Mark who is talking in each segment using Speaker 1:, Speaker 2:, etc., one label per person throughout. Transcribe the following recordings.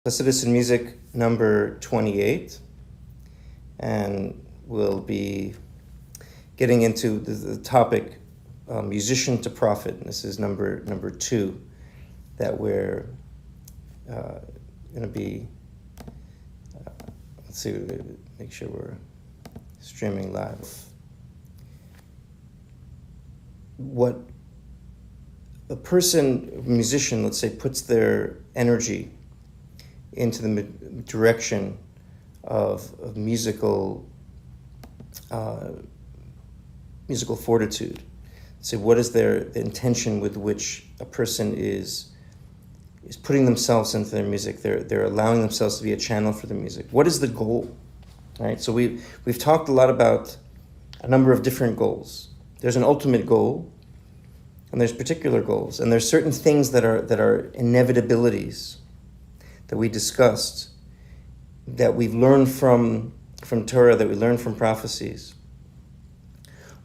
Speaker 1: Chassidus in Music number 28, and we'll be getting into the topic musician to prophet. And this is number 2 that we're going to be, let's see, make sure we're streaming live. What a musician, let's say, puts their energy into the direction of musical fortitude. So what is the intention with which a person is putting themselves into their music? They're allowing themselves to be a channel for the music. What is the goal? Right? So we've talked a lot about a number of different goals. There's an ultimate goal, and there's particular goals, and there's certain things that are inevitabilities that we discussed, that we've learned from Torah, that we learned from prophecies.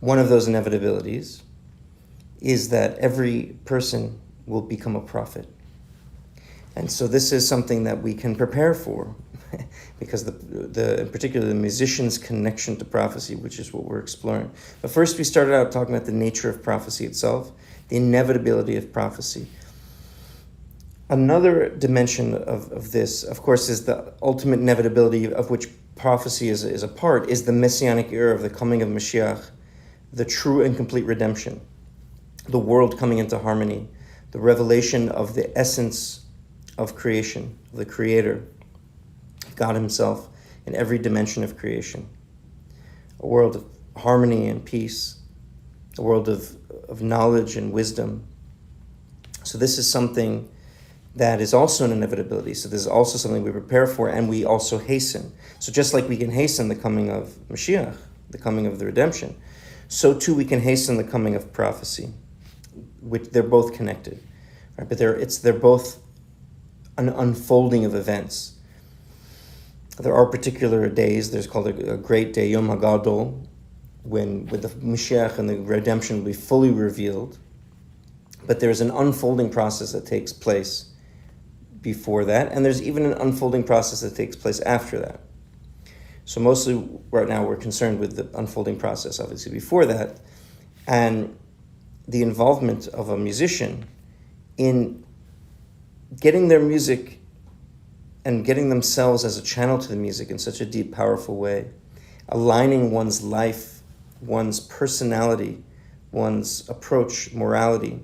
Speaker 1: One of those inevitabilities is that every person will become a prophet. And so this is something that we can prepare for, because in particular the musician's connection to prophecy, which is what we're exploring. But first we started out talking about the nature of prophecy itself, the inevitability of prophecy. Another dimension of this, of course, is the ultimate inevitability of which prophecy is a part, is the messianic era of the coming of Mashiach, the true and complete redemption, the world coming into harmony, the revelation of the essence of creation, of the Creator, God Himself, in every dimension of creation. A world of harmony and peace, a world of knowledge and wisdom. So this is something that is also an inevitability. So this is also something we prepare for, and we also hasten. So just like we can hasten the coming of Mashiach, the coming of the redemption, so too we can hasten the coming of prophecy, which they're both connected, right? But they're both an unfolding of events. There are particular days. There's called a great day, Yom HaGadol, when the Mashiach and the redemption will be fully revealed. But there's an unfolding process that takes place before that, and there's even an unfolding process that takes place after that. So mostly right now we're concerned with the unfolding process, obviously, before that, and the involvement of a musician in getting their music and getting themselves as a channel to the music in such a deep, powerful way, aligning one's life, one's personality, one's approach, morality,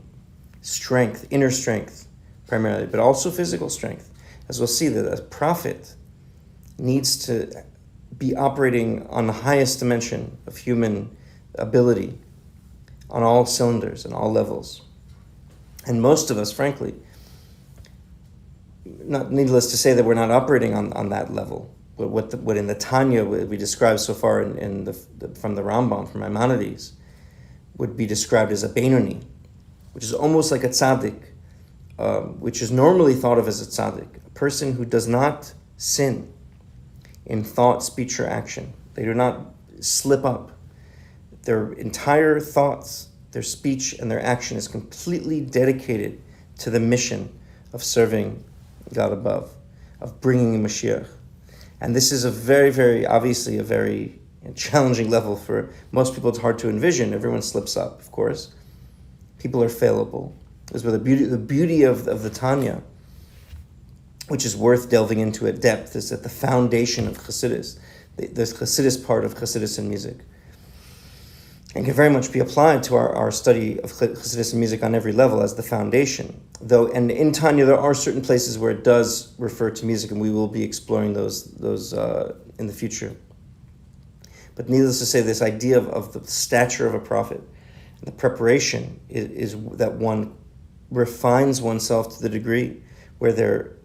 Speaker 1: strength, inner strength primarily, but also physical strength. As we'll see, that a prophet needs to be operating on the highest dimension of human ability, on all cylinders and all levels. And most of us, frankly, not needless to say that we're not operating on that level. What in the Tanya we described so far from the Rambam, from Maimonides, would be described as a Beinoni, which is almost like a tzaddik, which is normally thought of as a tzaddik, a person who does not sin in thought, speech, or action. They do not slip up. Their entire thoughts, their speech, and their action is completely dedicated to the mission of serving God above, of bringing Mashiach. And this is a very, very, obviously a very challenging level for most people. It's hard to envision. Everyone slips up, of course. People are fallible. This is where the beauty of the Tanya, which is worth delving into at depth, is at the foundation of Chassidus, the Chassidus part of Chassidus in music, and can very much be applied to our study of Chassidus in music on every level as the foundation. Though, and in Tanya, there are certain places where it does refer to music, and we will be exploring those in the future. But needless to say, this idea of the stature of a prophet, the preparation is that one refines oneself to the degree where they're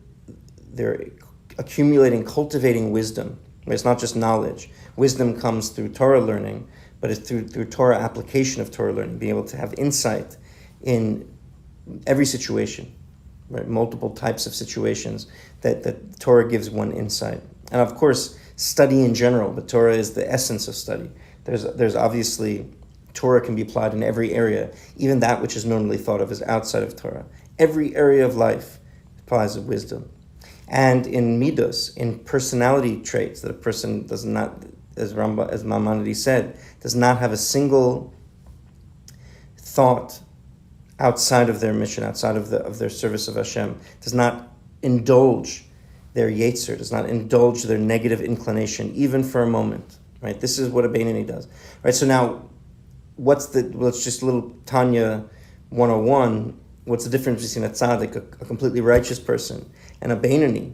Speaker 1: accumulating, cultivating wisdom. It's not just knowledge. Wisdom comes through Torah learning, but it's through Torah application of Torah learning, being able to have insight in every situation, right? Multiple types of situations that Torah gives one insight. And of course, study in general, but Torah is the essence of study. There's obviously, Torah can be applied in every area, even that which is normally thought of as outside of Torah. Every area of life applies of wisdom. and in midos, in personality traits, that a person does not, as Maimonides said, does not have a single thought outside of their mission, outside of their service of Hashem, does not indulge their yetzer, does not indulge their negative inclination, even for a moment. Right? This is what a Beinoni does. Right? So now, it's just a little Tanya 101. What's the difference between a tzaddik, a completely righteous person, and a Beinoni,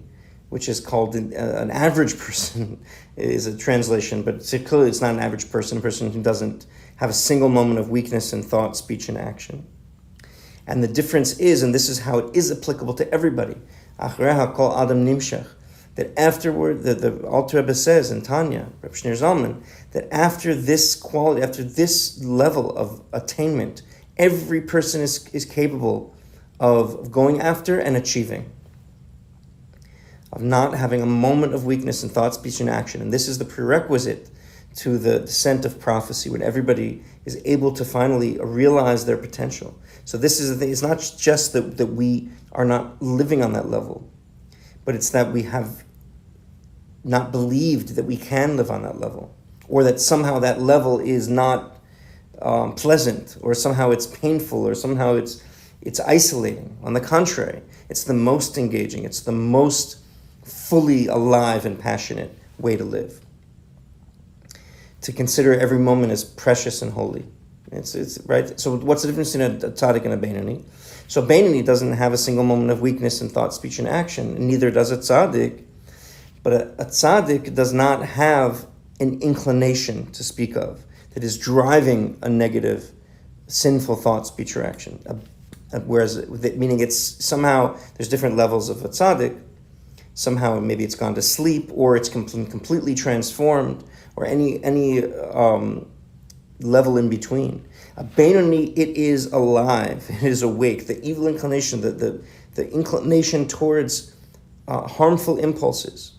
Speaker 1: which is called an average person, is a translation, but clearly it's not an average person, a person who doesn't have a single moment of weakness in thought, speech, and action. And the difference is, and this is how it is applicable to everybody, Achreha kol adam nimshach, that afterward, the Alter Rebbe says in Tanya, Reb Shneur Zalman, that after this quality, after this level of attainment, every person is capable of going after and achieving, of not having a moment of weakness in thought, speech, and action. And this is the prerequisite to the descent of prophecy, when everybody is able to finally realize their potential. So this is the thing. It's not just that we are not living on that level, but it's that we have not believed that we can live on that level, or that somehow that level is not pleasant, or somehow it's painful, or somehow it's isolating. On the contrary, it's the most engaging, it's the most fully alive and passionate way to live. To consider every moment as precious and holy. It's right. So what's the difference between a tzaddik and a Beinoni? So Beinoni doesn't have a single moment of weakness in thought, speech, and action, and neither does a tzaddik. But a tzaddik does not have an inclination to speak of that is driving a negative, sinful thought, speech, or action. Whereas, meaning it's somehow, there's different levels of a tzaddik. Somehow maybe it's gone to sleep, or it's completely transformed, or any level in between. A Beinoni, it is alive, it is awake. The evil inclination, the inclination towards harmful impulses.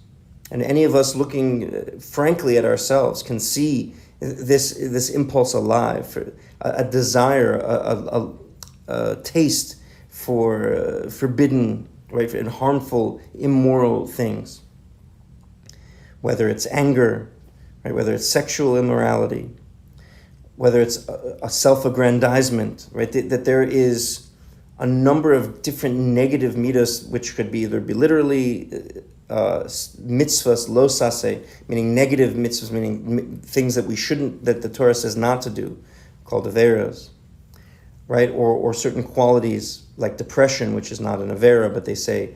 Speaker 1: And any of us looking frankly at ourselves can see this impulse alive, a desire, a taste for forbidden, right, and harmful, immoral things. Whether it's anger, right, whether it's sexual immorality, whether it's a self-aggrandizement, right, that there is a number of different negative midas, which could either be literally mitzvahs, lo sase, meaning negative mitzvahs, meaning things that we shouldn't, that the Torah says not to do, called averas, right, or certain qualities like depression, which is not an avera, but they say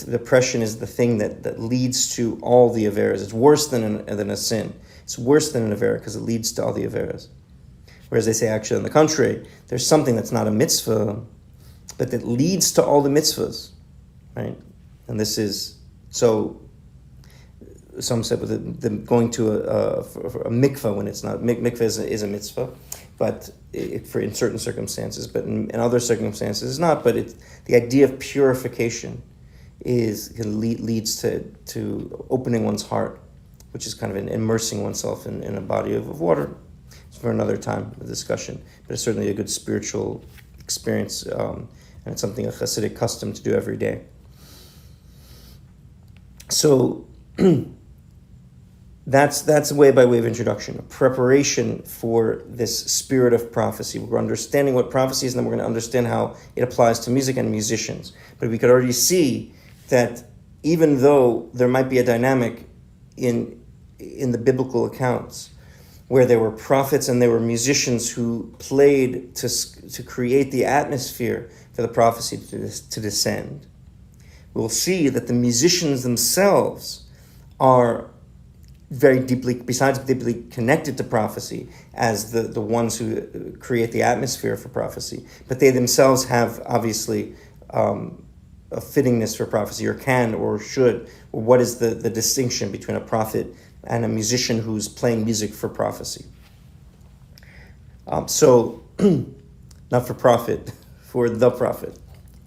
Speaker 1: depression is the thing that leads to all the averas. It's worse than a sin. It's worse than an avera because it leads to all the averas. Whereas they say, actually, on the contrary, there's something that's not a mitzvah, but that leads to all the mitzvahs, right? And this is, so some said with the going to a mikvah when it's not, mikvah is a mitzvah, but in certain circumstances, but in other circumstances it's not. But the idea of purification leads to opening one's heart, which is kind of immersing oneself in a body of water. It's for another time, a discussion, but it's certainly a good spiritual experience, and it's something a Hasidic custom to do every day. So that's a way by way of introduction, a preparation for this spirit of prophecy. We're understanding what prophecy is, and then we're going to understand how it applies to music and musicians. But we could already see that even though there might be a dynamic in the biblical accounts where there were prophets and there were musicians who played to create the atmosphere for the prophecy to descend, we'll see that the musicians themselves are very deeply, besides deeply connected to prophecy as the ones who create the atmosphere for prophecy, but they themselves have obviously a fittingness for prophecy, or can or should, or what is the distinction between a prophet and a musician who's playing music for prophecy. So, not for profit, for the prophet.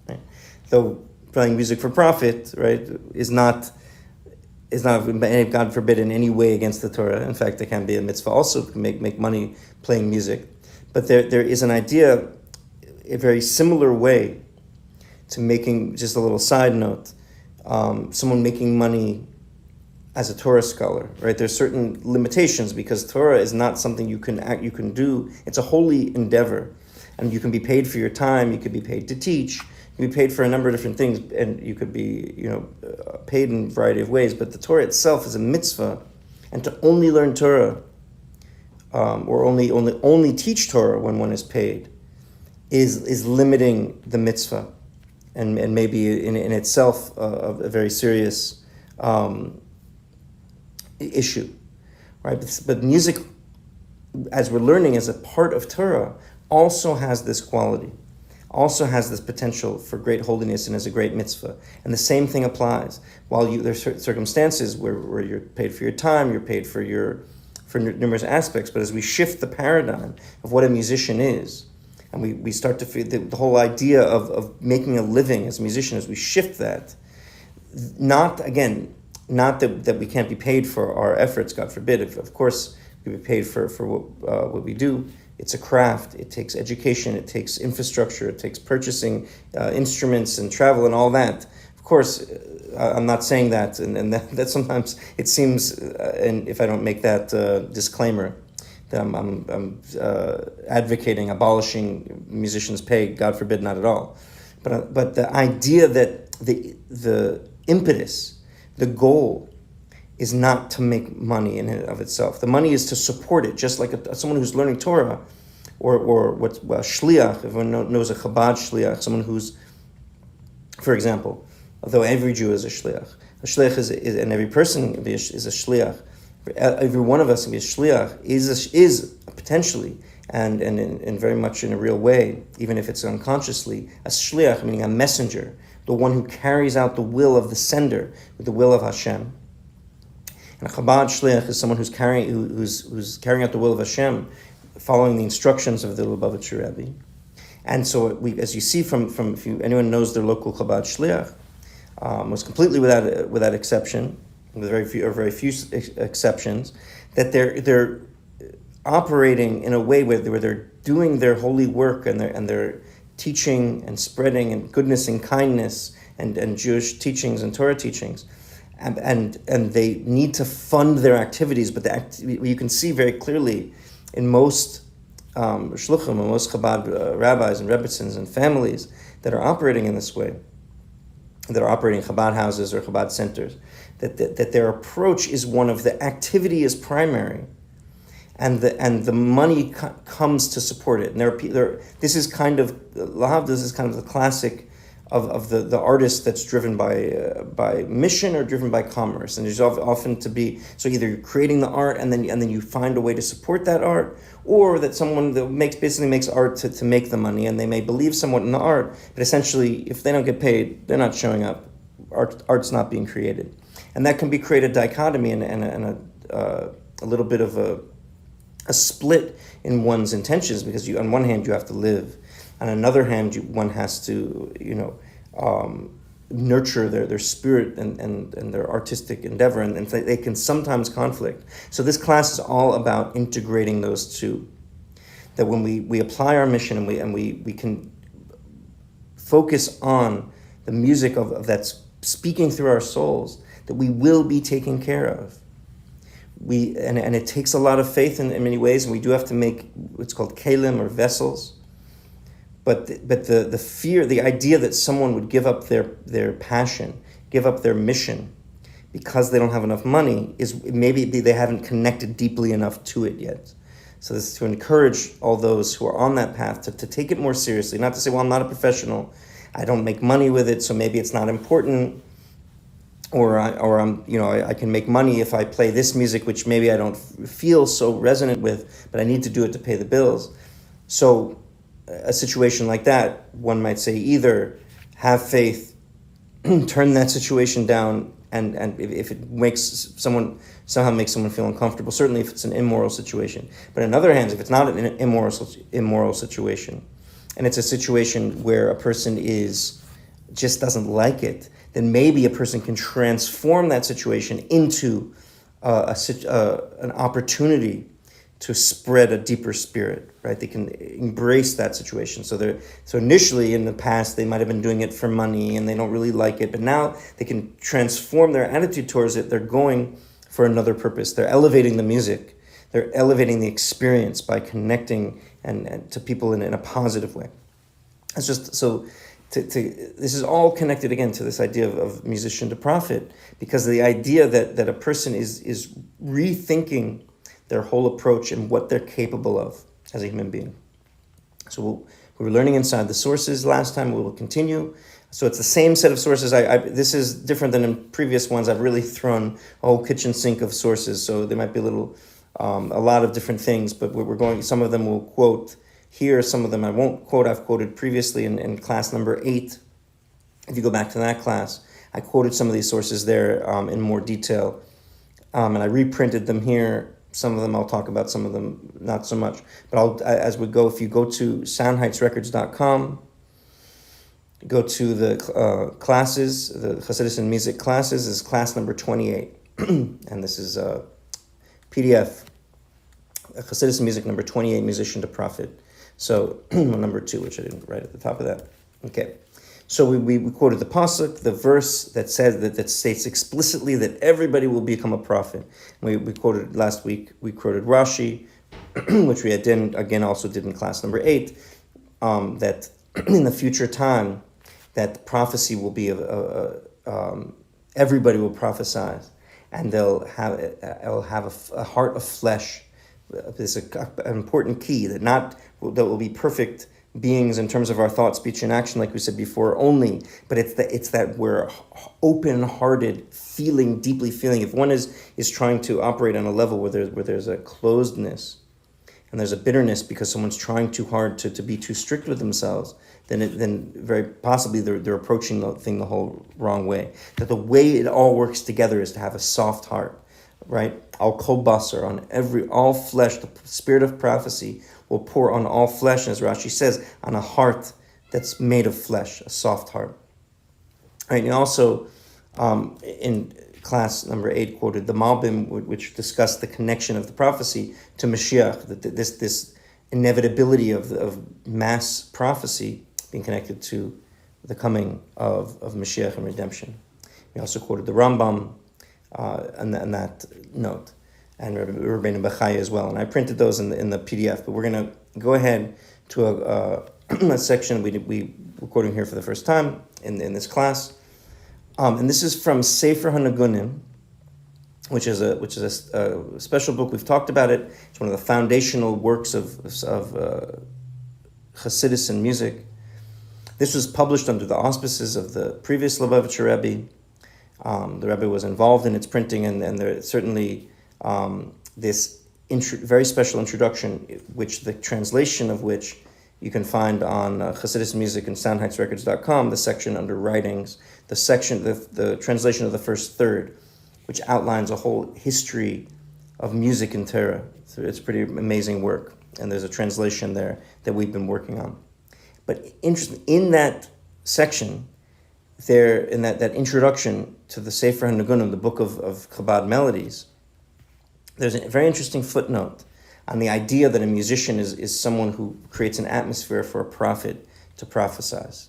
Speaker 1: Right? Though playing music for profit, right, is not, God forbid, in any way against the Torah. In fact, it can be a mitzvah also to make money playing music. But there is an idea, a very similar way to making, just a little side note, someone making money as a Torah scholar, right? There's certain limitations because Torah is not something you can do. It's a holy endeavor, and you can be paid for your time. You could be paid to teach. You can be paid for a number of different things, and you could be, paid in a variety of ways. But the Torah itself is a mitzvah, and to only learn Torah, or only teach Torah when one is paid, is limiting the mitzvah, and maybe in itself a very serious issue, right? But music, as we're learning as a part of Torah, also has this quality, also has this potential for great holiness and is a great mitzvah. And the same thing applies. While there's certain circumstances where you're paid for your time, you're paid for numerous aspects, but as we shift the paradigm of what a musician is, and we start to feel the whole idea of making a living as a musician, as we shift that, not that we can't be paid for our efforts, God forbid. Of course, we be paid for what we do. It's a craft. It takes education. It takes infrastructure. It takes purchasing instruments and travel and all that. Of course, I'm not saying that, and that sometimes it seems, and if I don't make that disclaimer, that I'm advocating abolishing musicians' pay. God forbid, not at all. But the idea that the impetus, the goal, is not to make money in and of itself. The money is to support it, just like someone who's learning Torah, or what's shliach. Everyone knows a Chabad shliach, someone who's, for example, although every Jew is a shliach is and every person is a shliach. Every one of us can be a shliach, is potentially, and in very much in a real way, even if it's unconsciously, a shliach, meaning a messenger, the one who carries out the will of the sender with the will of Hashem. And a Chabad shliach is someone who's carrying out the will of Hashem, following the instructions of the Lubavitcher Rebbe. And so, as you see from if anyone knows their local Chabad shliach, was completely without exception, with very few exceptions, that they're operating in a way where they're doing their holy work and they're teaching and spreading and goodness and kindness and Jewish teachings and Torah teachings, and they need to fund their activities. But you can see very clearly in most shluchim and most Chabad rabbis and rebbetzins and families that are operating in this way, that are operating Chabad houses or Chabad centers, that their approach is one of the activity is primary, and the money comes to support it. And this is kind of the classic of the artist that's driven by mission or driven by commerce. And there's often to be, so either you're creating the art and then you find a way to support that art, or that someone that basically makes art to make the money, and they may believe somewhat in the art, but essentially if they don't get paid, they're not showing up. Art's not being created. And that can be created dichotomy and a little bit of a split in one's intentions, because on one hand you have to live, on another hand one has to nurture their spirit and their artistic endeavor, and they can sometimes conflict. So this class is all about integrating those two, that when we apply our mission and we can focus on the music of that's speaking through our souls, that we will be taken care of. And it takes a lot of faith in many ways, and we do have to make what's called kelim, or vessels. But the fear, the idea that someone would give up their passion, give up their mission, because they don't have enough money, is maybe they haven't connected deeply enough to it yet. So this is to encourage all those who are on that path to take it more seriously, not to say, well, I'm not a professional, I don't make money with it, so maybe it's not important, or I can make money if I play this music, which maybe I don't feel so resonant with, but I need to do it to pay the bills. So a situation like that, one might say either have faith, turn that situation down, and if it somehow makes someone feel uncomfortable, certainly if it's an immoral situation. But on the other hand, if it's not an immoral situation, and it's a situation where a person just doesn't like it, then maybe a person can transform that situation into an opportunity to spread a deeper spirit, right? They can embrace that situation. So initially in the past, they might have been doing it for money and they don't really like it, but now they can transform their attitude towards it. They're going for another purpose. They're elevating the music. They're elevating the experience by connecting and to people in a positive way. It's just so. This is all connected again to this idea of musician to prophet, because the idea that a person is rethinking their whole approach and what they're capable of as a human being. So we were learning inside the sources last time. We will continue. So it's the same set of sources. This is different than in previous ones. I've really thrown a whole kitchen sink of sources. So there might be a lot of different things, but we're going. Some of them we'll quote here. Some of them I won't quote. I've quoted previously in class number 8. If you go back to that class, I quoted some of these sources there in more detail, and I reprinted them here. Some of them I'll talk about, some of them not so much. But as we go, if you go to soundheitsrecords.com, go to the classes, the Chassidus and music classes, is class number 28. And this is a PDF, Chassidus and music number 28, musician to prophet. So number 2, which I didn't write at the top of that. Okay. So we quoted the pasuk, the verse that says that states explicitly that everybody will become a prophet. We quoted last week. We quoted Rashi, which we also did in class number 8. That in the future time, that prophecy will be everybody will prophesy, and they'll have a heart of flesh. This is an important key that will be perfect beings in terms of our thought, speech, and action, like we said before, only, but it's that we're open-hearted, deeply feeling. If one is trying to operate on a level where there's a closedness and there's a bitterness because someone's trying too hard to be too strict with themselves, then very possibly they're approaching the thing the whole wrong way. That the way it all works together is to have a soft heart, right? Al kol basar, on all flesh, the spirit of prophecy will pour on all flesh, and as Rashi says, on a heart that's made of flesh, a soft heart. All right, and also in class number 8 quoted the Malbim, which discussed the connection of the prophecy to Mashiach, that this inevitability of mass prophecy being connected to the coming of Mashiach and redemption. We also quoted the Rambam on that note, and Rabbeinu Bechaya as well. And I printed those in the PDF, but we're going to go ahead to a section we're quoting here for the first time in this class. And this is from Sefer HaNagunim, which is a special book. We've talked about it. It's one of the foundational works of Chassidus and music. This was published under the auspices of the previous Lubavitcher Rebbe. The Rebbe was involved in its printing, and there's certainly this very special introduction, which the translation of which you can find on Chassidus Music and SoundheitsRecords.com, the section under writings, the translation of the first third, which outlines a whole history of music in Torah. So it's pretty amazing work, and there's a translation there that we've been working on. But interesting, in that section, there in that introduction to the Sefer HaNagunim, the book of Chabad melodies, there's a very interesting footnote on the idea that a musician is someone who creates an atmosphere for a prophet to prophesize.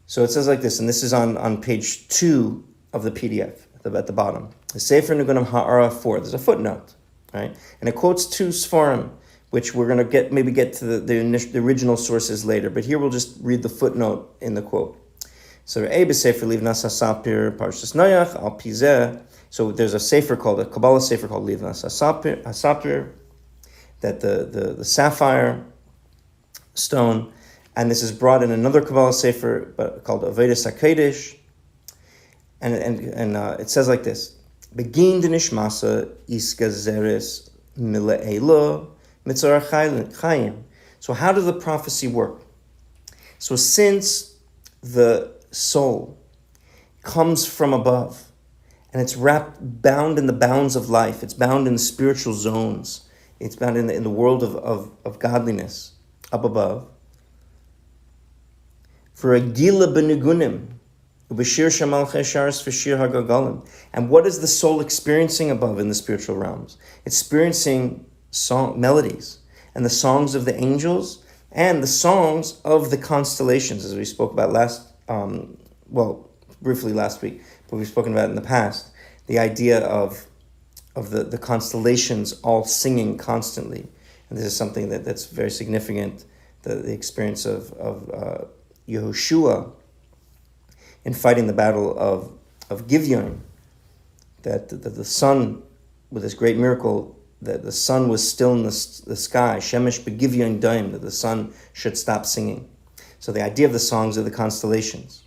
Speaker 1: So it says like this, and this is on page 2 of the PDF at the bottom. The Sefer HaNagunim Ha'ara 4. There's a footnote, right? And it quotes 2 Sfarim, which we're going to get to the original sources later. But here we'll just read the footnote in the quote. So Sefer Livnas HaSapir Parshas Noach Al Pizeh. So there's a Kabbalah sefer called Livnas HaSapir, that the sapphire stone, and this is brought in another Kabbalah sefer called Avodas HaKodesh, and it says like this: Begin the nishmasa iskazeres mile'elo mitzvah chayim. So how does the prophecy work? So since the soul comes from above, and it's bound in the bounds of life, it's bound in the spiritual zones, it's bound in the world of godliness up above. For a gila benigunim, ubeshir shamal chesharis v'shir hagagalim. And what is the soul experiencing above in the spiritual realms? It's experiencing melodies, and the songs of the angels, and the songs of the constellations, as we spoke about briefly last week, but we've spoken about in the past, the idea of the constellations all singing constantly. And this is something that's very significant, the experience of Yehoshua in fighting the battle of Gibeon, that the sun, with this great miracle, that the sun was still in the sky, Shemesh beGibeon daim, that the sun should stop singing. So the idea of the songs of the constellations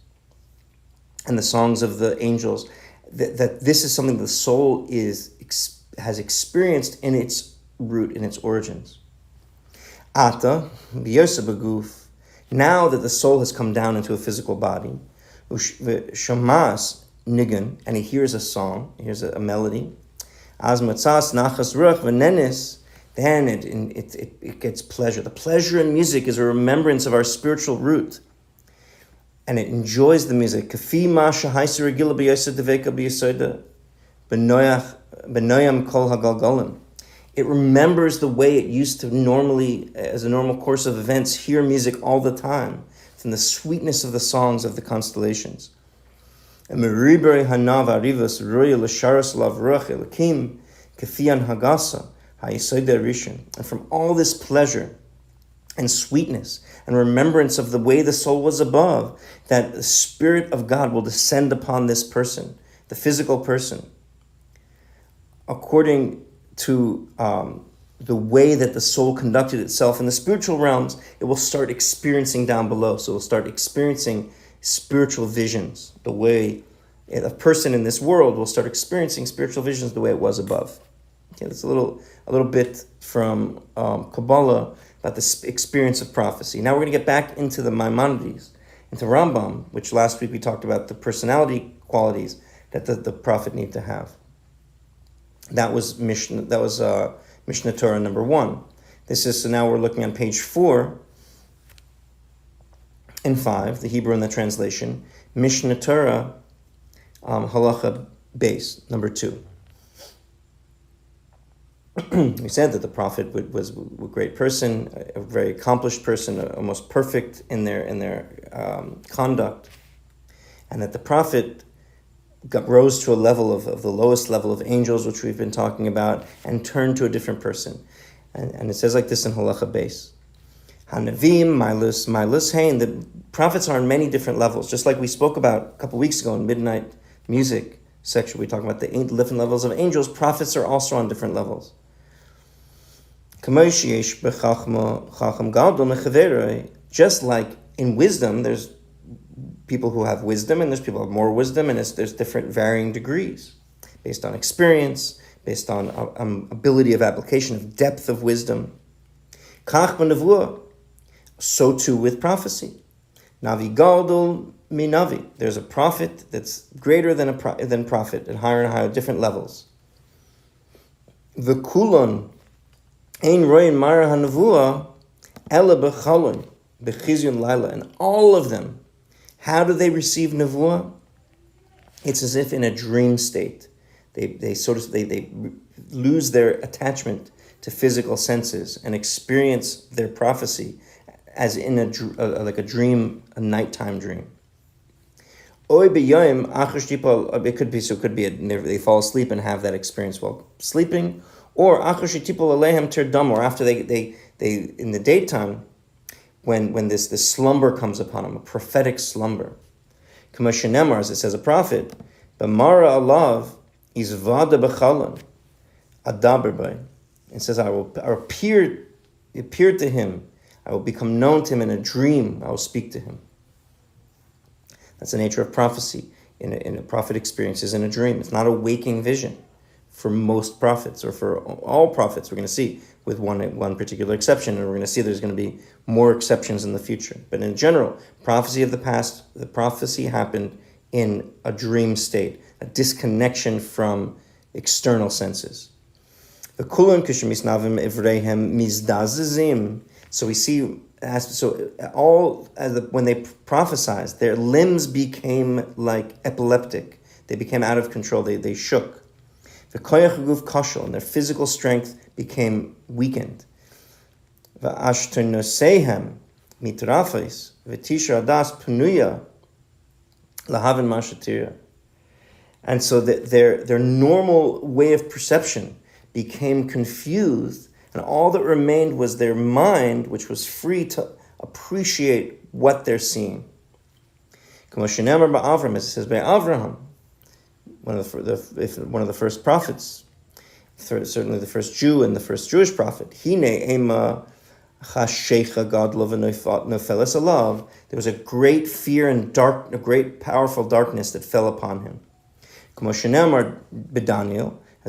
Speaker 1: and the songs of the angels, that this is something the soul has experienced in its root, in its origins. Ata, b'yoseh, now that the soul has come down into a physical body, shamas nigun, and he hears a song, hears a melody, az matzas nachas ruach v'nenis, then it gets pleasure. The pleasure in music is a remembrance of our spiritual root, and it enjoys the music. Kafi ma shahaiser regila b'yoseh deveka b'yisoda b'noyam kol hagalgalim. It remembers the way it used to normally, as a normal course of events, hear music all the time, from the sweetness of the songs of the constellations. And from all this pleasure and sweetness and remembrance of the way the soul was above, that the Spirit of God will descend upon this person, the physical person, according to the way that the soul conducted itself in the spiritual realms. It will start experiencing down below. So it will start experiencing spiritual visions, the way a person in this world will start experiencing spiritual visions the way it was above. Okay, that's a little bit from Kabbalah about the experience of prophecy. Now we're going to get back into the Maimonides, into Rambam, which last week we talked about the personality qualities that the prophet need to have. That was Mishnah Torah number 1. So now we're looking on page 4 and 5, the Hebrew and the translation. Mishnah Torah, halacha base, number 2. We said that the prophet was a great person, a very accomplished person, almost perfect in their conduct, and that the prophet rose to a level of the lowest level of angels, which we've been talking about, and turned to a different person. And it says like this in halacha base. Hanavim, Mailus, Hain. The prophets are on many different levels, just like we spoke about a couple weeks ago in Midnight Music section. We talked about the different levels of angels. Prophets are also on different levels. Just like in wisdom, there's people who have wisdom, and there's people who have more wisdom, and there's different varying degrees based on experience, based on ability of application, of depth of wisdom. So too with prophecy. Navi gadol mi navi. There's a prophet that's greater than prophet, at higher and higher, different levels. The kulon ein roin mara hanavua ela bechalon bechizyun laila, and all of them. How do they receive nevuah? It's as if in a dream state. They lose their attachment to physical senses and experience their prophecy as in like a dream, a nighttime dream. It could be they fall asleep and have that experience while sleeping, or after they in the daytime, when this slumber comes upon him, a prophetic slumber. Kamashnemer, as it says, a prophet, B'mara alav izvada b'chalan adaber bay. It says, I will appear to him, I will become known to him in a dream, I will speak to him. That's the nature of prophecy. In a prophet experiences in a dream. It's not a waking vision for most prophets, or for all prophets, we're going to see, with one particular exception, and we're going to see there's going to be more exceptions in the future. But in general, prophecy of the past, the prophecy happened in a dream state, a disconnection from external senses. The kulan kishemisnavim ivrehem mizdazizim. So we see, when they prophesied, their limbs became like epileptic. They became out of control. They shook. The koyach guf kashal, and their physical strength became weakened. V'ashternosehem mitrafis v'tisha adas punuya lahavin mashatira. And so that their normal way of perception became confused, and all that remained was their mind, which was free to appreciate what they're seeing. As it says by Avraham, one of the first prophets, certainly the first Jew and the first Jewish prophet. There was a great fear and a great powerful darkness that fell upon him. As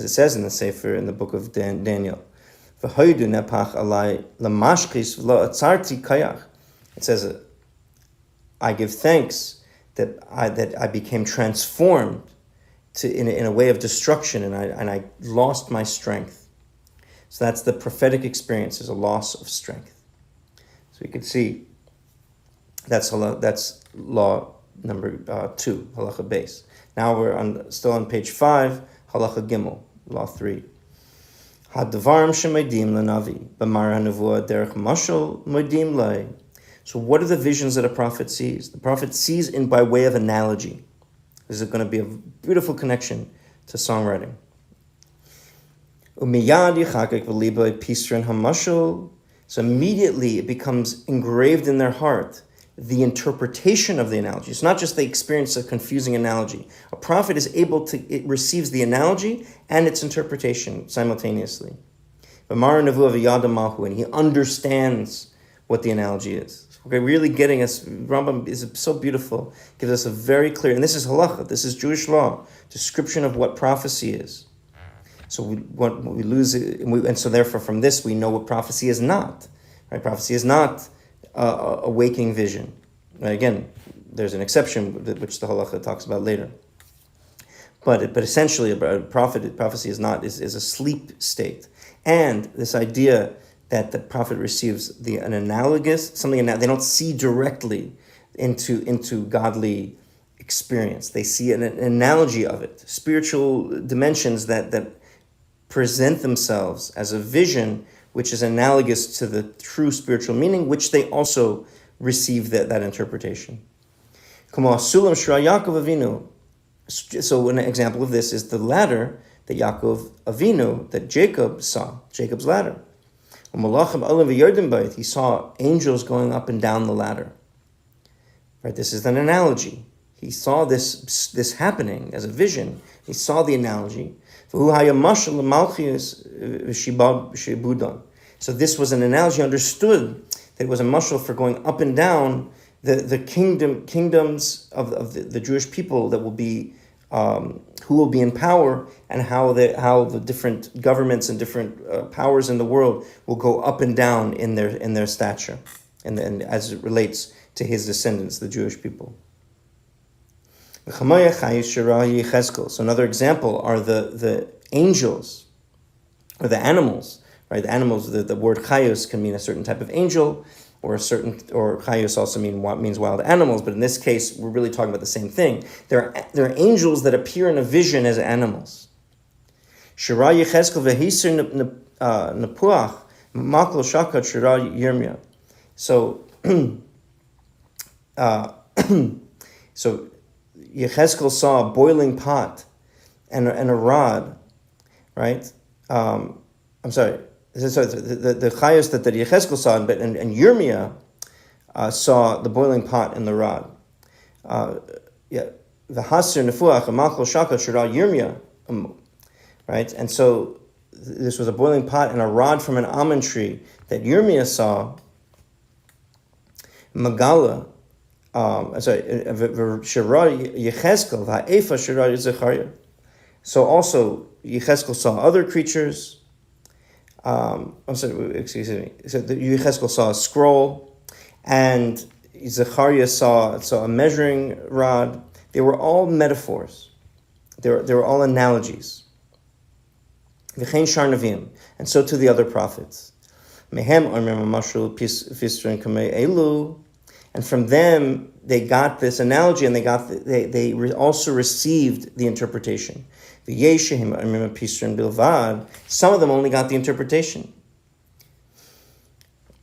Speaker 1: it says in the Sefer, in the book of Daniel. It says, I give thanks that I became transformed in a way of destruction, and I lost my strength. So that's the prophetic experience, is a loss of strength. So you can see that's law number 2, halacha base. Now we're still on page 5, halacha gimel, law 3. Hadvarim shemodim lenavi b'mar hanavua derech mashal modim lei. So what are the visions that a prophet sees? The prophet sees by way of analogy. This is going to be a beautiful connection to songwriting. So immediately it becomes engraved in their heart, the interpretation of the analogy. It's not just the experience of confusing analogy. A prophet is it receives the analogy and its interpretation simultaneously. And he understands what the analogy is. Okay, really getting us, Rambam is so beautiful, gives us a very clear, and this is halacha, this is Jewish law, description of what prophecy is. So we lose it, and so therefore from this we know what prophecy is not. Right? Prophecy is not a waking vision. Right? Again, there's an exception which the halacha talks about later. But essentially, prophecy is a sleep state, and this idea that the prophet receives an analogous, something they don't see directly into godly experience. They see an analogy of it, spiritual dimensions that present themselves as a vision which is analogous to the true spiritual meaning, which they also receive that interpretation. So an example of this is the ladder that Yaakov Avinu, that Jacob saw, Jacob's ladder. He saw angels going up and down the ladder. Right? This is an analogy. He saw this happening as a vision. He saw the analogy. So this was an analogy. He understood that it was a mashal for going up and down the kingdoms of the Jewish people that will be who will be in power, and how the different governments and different powers in the world will go up and down in their stature, and as it relates to his descendants, the Jewish people. So another example are the angels, or the animals. Right, the animals. The word chayos can mean a certain type of angel, or chayos also means wild animals, but in this case, we're really talking about the same thing. There are angels that appear in a vision as animals. Shira Yecheskel v'hisir nepuach makol shakat shira Yirmiyah. So Yecheskel saw a boiling pot and a rod, right? I'm sorry. So the chayos that Yecheskel saw, and Yirmiyah saw the boiling pot and the rod. The hasir nefuach amakol shakat shira Yirmiyah, right? And so this was a boiling pot and a rod from an almond tree that Yirmiyah saw. Magala, shira Yecheskel va'efa shira Zechariah. So also Yecheskel saw other creatures. Excuse me. So Yecheskel saw a scroll, and Zechariah saw a measuring rod. They were all metaphors. They were all analogies. V'chein shar navim, and so to the other prophets. Mehem omer mamashul fisrin kamei elu, And from them, they got this analogy, and they also received the interpretation. Some of them only got the interpretation.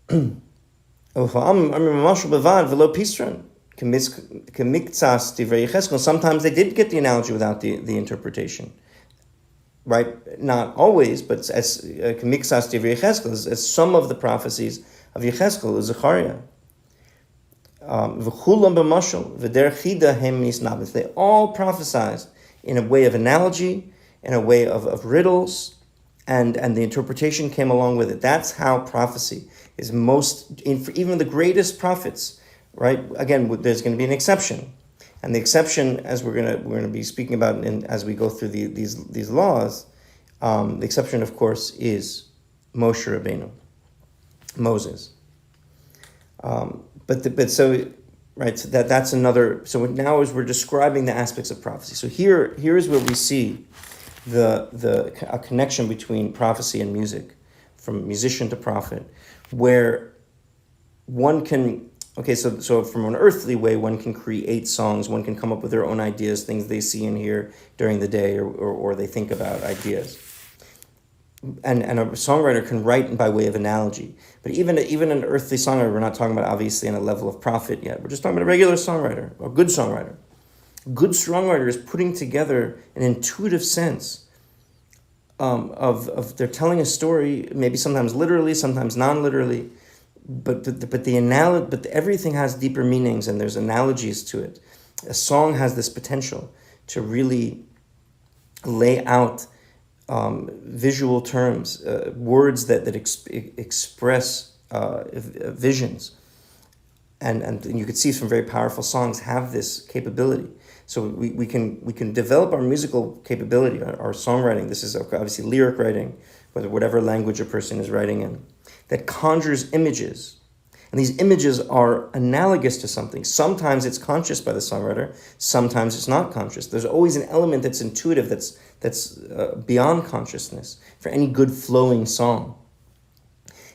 Speaker 1: Sometimes they did get the analogy without the interpretation. Right? Not always, but as some of the prophecies of Yechezkel, Zechariah. They all prophesied in a way of analogy, in a way of riddles, and the interpretation came along with it. That's how prophecy is most, for even the greatest prophets, right? Again, there's going to be an exception. And the exception, as we're going to be speaking about as we go through these laws, the exception, of course, is Moshe Rabbeinu, Moses. So that's another. So now as we're describing the aspects of prophecy. So here is where we see a connection between prophecy and music, from musician to prophet, where one can. Okay, so from an earthly way, one can create songs. One can come up with their own ideas, things they see and hear during the day, or they think about ideas. And a songwriter can write by way of analogy. But even an earthly songwriter, we're not talking about obviously on a level of prophet yet. We're just talking about a regular songwriter, a good songwriter. A good songwriter is putting together an intuitive sense of they're telling a story, maybe sometimes literally, sometimes non-literally, but everything has deeper meanings and there's analogies to it. A song has this potential to really lay out visual terms, words that express visions, and you could see some very powerful songs have this capability. So we can develop our musical capability, our songwriting. This is obviously lyric writing, whatever language a person is writing in, that conjures images. And these images are analogous to something. Sometimes it's conscious by the songwriter, sometimes it's not conscious. There's always an element that's intuitive, that's beyond consciousness for any good flowing song.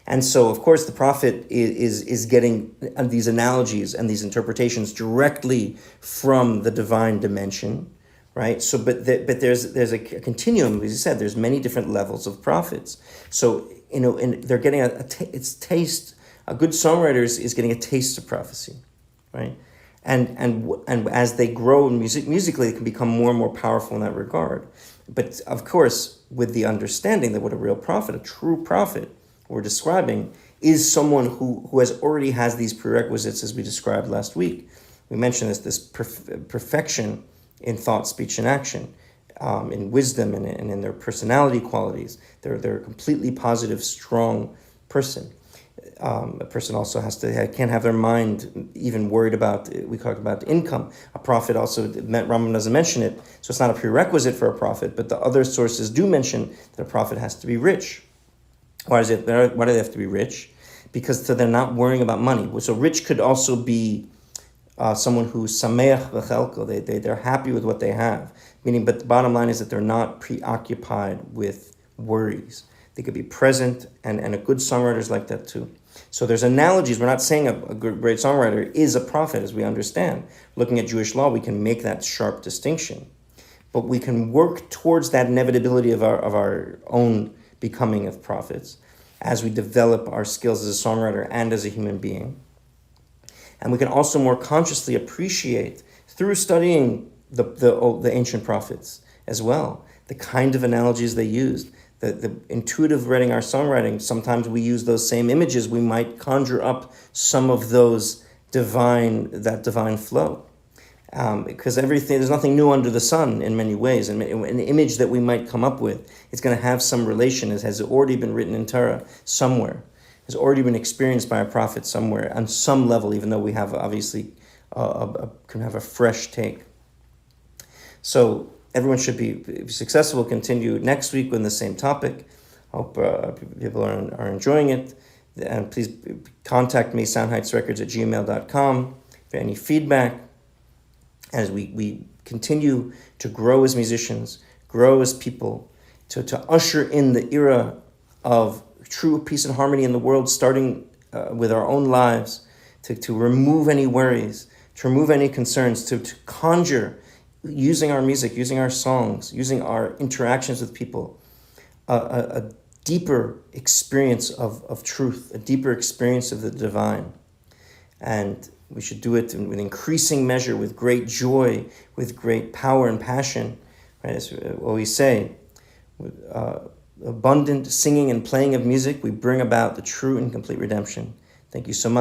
Speaker 1: And so, of course, the prophet is getting these analogies and these interpretations directly from the divine dimension, right? So, but there's a continuum, as you said. There's many different levels of prophets. So, and they're getting it's taste. A good songwriter is getting a taste of prophecy, right? And as they grow musically, it can become more and more powerful in that regard. But of course, with the understanding that what a real prophet, a true prophet, we're describing, is someone who already has these prerequisites as we described last week. We mentioned this perfection in thought, speech, and action, in wisdom and in their personality qualities. They're a completely positive, strong person. A person also can't have their mind even worried about, we talked about income. A prophet also, Rambam doesn't mention it, so it's not a prerequisite for a prophet, but the other sources do mention that a prophet has to be rich. Why do they have to be rich? Because they're not worrying about money. So rich could also be someone who's sameach v'chelko, they're happy with what they have. But the bottom line is that they're not preoccupied with worries. They could be present, and a good songwriter is like that too. So there's analogies. We're not saying a great songwriter is a prophet, as we understand. Looking at Jewish law, we can make that sharp distinction. But we can work towards that inevitability of our own becoming of prophets as we develop our skills as a songwriter and as a human being. And we can also more consciously appreciate, through studying the ancient prophets as well, the kind of analogies they used. The intuitive writing, our songwriting, sometimes we use those same images. We might conjure up some of that divine flow. Because there's nothing new under the sun in many ways. And an image that we might come up with, it's going to have some relation. It has already been written in Torah somewhere. Has already been experienced by a prophet somewhere on some level, even though we have obviously can have a fresh take. So everyone should be successful. We'll continue next week with the same topic. Hope people are enjoying it. And please contact me, soundheightsrecords@gmail.com, for any feedback. As we continue to grow as musicians, grow as people, to usher in the era of true peace and harmony in the world, starting with our own lives, to remove any worries, to remove any concerns, to conjure, using our music, using our songs, using our interactions with people, a deeper experience of truth, a deeper experience of the divine. And we should do it with increasing measure, with great joy, with great power and passion. Right? As we always say, with abundant singing and playing of music, we bring about the true and complete redemption. Thank you so much.